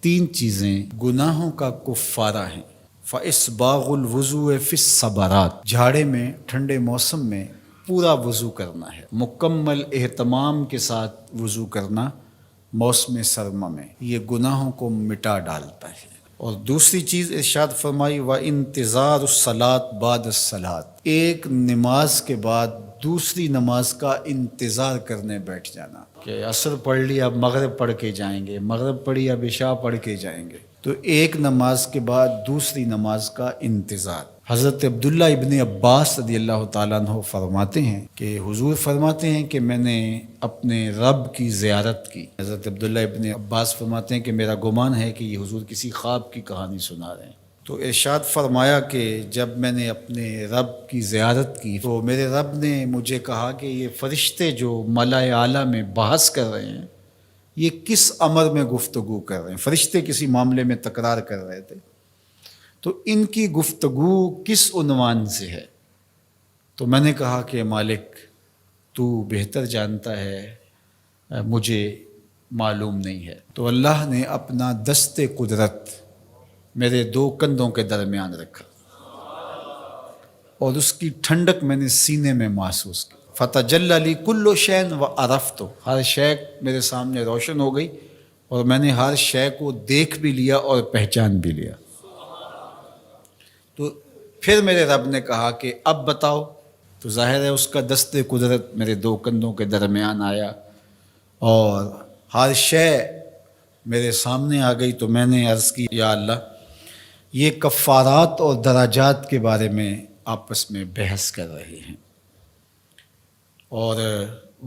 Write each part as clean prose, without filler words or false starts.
تین چیزیں گناہوں کا کفارہ ہیں۔ فَإِسْبَاغُ الْوُضُوءِ فِي الصَّبَرَاتِ، جھاڑے میں ٹھنڈے موسم میں پورا وضو کرنا ہے، مکمل اہتمام کے ساتھ وضو کرنا موسم سرما میں، یہ گناہوں کو مٹا ڈالتا ہے۔ اور دوسری چیز ارشاد فرمائی وَإِنْتِظَارُ الصَّلَاةِ بَعْدَ الصَّلَاةِ، ایک نماز کے بعد دوسری نماز کا انتظار کرنے بیٹھ جانا، کہ عصر پڑھ لی اب مغرب پڑھ کے جائیں گے، مغرب پڑھی اب عشاء پڑھ کے جائیں گے، تو ایک نماز کے بعد دوسری نماز کا انتظار۔ حضرت عبداللہ ابن عباس رضی اللہ تعالیٰ عنہ فرماتے ہیں کہ حضور فرماتے ہیں کہ میں نے اپنے رب کی زیارت کی۔ حضرت عبداللہ ابن عباس فرماتے ہیں کہ میرا گمان ہے کہ یہ حضور کسی خواب کی کہانی سنا رہے ہیں۔ تو ارشاد فرمایا کہ جب میں نے اپنے رب کی زیارت کی تو میرے رب نے مجھے کہا کہ یہ فرشتے جو ملائے اعلیٰ میں بحث کر رہے ہیں یہ کس امر میں گفتگو کر رہے ہیں، فرشتے کسی معاملے میں تکرار کر رہے تھے، تو ان کی گفتگو کس عنوان سے ہے؟ تو میں نے کہا کہ مالک تو بہتر جانتا ہے، مجھے معلوم نہیں ہے۔ تو اللہ نے اپنا دست قدرت میرے دو کندھوں کے درمیان رکھا اور اس کی ٹھنڈک میں نے سینے میں محسوس کی۔ فَتَجَلَّى لِي كُلُّ شَيْءٍ وَعَرَفْتُ، ہر شے میرے سامنے روشن ہو گئی اور میں نے ہر شے کو دیکھ بھی لیا اور پہچان بھی لیا۔ تو پھر میرے رب نے کہا کہ اب بتاؤ، تو ظاہر ہے اس کا دست قدرت میرے دو کندھوں کے درمیان آیا اور ہر شے میرے سامنے آ گئی۔ تو میں نے عرض کی یا اللہ یہ کفارات اور درجات کے بارے میں آپس میں بحث کر رہے ہیں، اور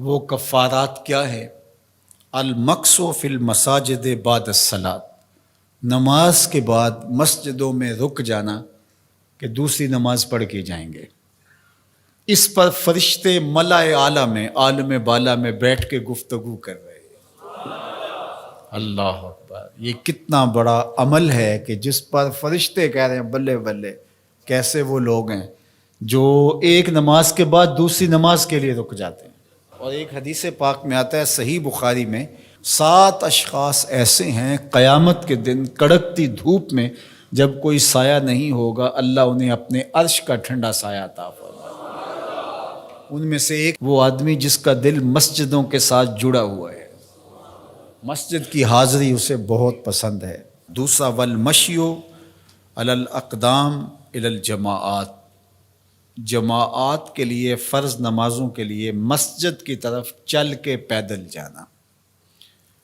وہ کفارات کیا ہے؟ المکث فی المساجد بعد الصلاۃ، نماز کے بعد مسجدوں میں رک جانا کہ دوسری نماز پڑھ کے جائیں گے۔ اس پر فرشتے ملائے اعلیٰ میں، عالم بالا میں بیٹھ کے گفتگو کر رہے ہیں۔ اللہ اکبر، یہ کتنا بڑا عمل ہے کہ جس پر فرشتے کہہ رہے ہیں بلے بلے، کیسے وہ لوگ ہیں جو ایک نماز کے بعد دوسری نماز کے لیے رک جاتے ہیں۔ اور ایک حدیث پاک میں آتا ہے صحیح بخاری میں، 7 اشخاص ایسے ہیں قیامت کے دن کڑکتی دھوپ میں جب کوئی سایہ نہیں ہوگا اللہ انہیں اپنے عرش کا ٹھنڈا سایہ عطا فرمائے۔ ان میں سے ایک وہ آدمی جس کا دل مسجدوں کے ساتھ جڑا ہوا ہے، مسجد کی حاضری اسے بہت پسند ہے۔ دوسرا والمشی علی الاقدام الی الجماعات، جماعات کے لیے فرض نمازوں کے لیے مسجد کی طرف چل کے پیدل جانا،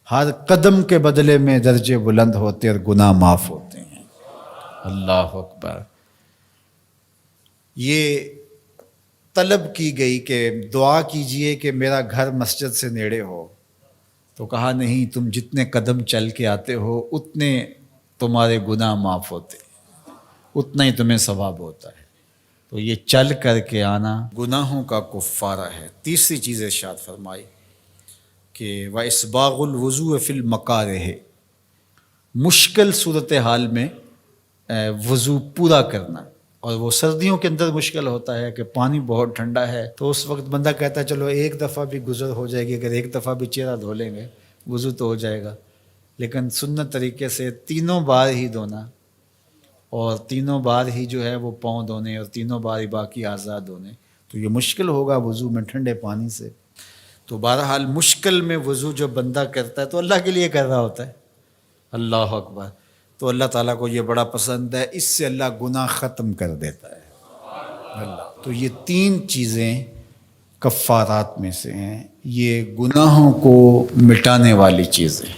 ہر قدم کے بدلے میں درجے بلند ہوتے اور گناہ معاف ہوتے ہیں۔ اللہ اکبر، یہ طلب کی گئی کہ دعا کیجئے کہ میرا گھر مسجد سے نیڑے ہو، تو کہا نہیں، تم جتنے قدم چل کے آتے ہو اتنے تمہارے گناہ معاف ہوتے، اتنا ہی تمہیں ثواب ہوتا ہے۔ تو یہ چل کر کے آنا گناہوں کا کفارہ ہے۔ تیسری چیز ارشاد فرمائی کہ وَإِسْبَاغُ الْوُضُوءِ فِي الْمَكَارِهِ، مشکل صورتحال میں وضو پورا کرنا، اور وہ سردیوں کے اندر مشکل ہوتا ہے کہ پانی بہت ٹھنڈا ہے، تو اس وقت بندہ کہتا ہے چلو ایک دفعہ بھی گزر ہو جائے گی، اگر ایک دفعہ بھی چہرہ دھو لیں گے وضو تو ہو جائے گا، لیکن سنت طریقے سے 3 بار ہی دھونا، اور 3 بار ہی جو ہے وہ پاؤں دھونے، اور 3 بار ہی باقی اعضاء دھونے، تو یہ مشکل ہوگا وضو میں ٹھنڈے پانی سے۔ تو بہرحال مشکل میں وضو جو بندہ کرتا ہے تو اللہ کے لیے کر رہا ہوتا ہے۔ اللہ اکبر، تو اللہ تعالیٰ کو یہ بڑا پسند ہے، اس سے اللہ گناہ ختم کر دیتا ہے اللہ۔ تو یہ 3 چیزیں کفارات میں سے ہیں، یہ گناہوں کو مٹانے والی چیزیں۔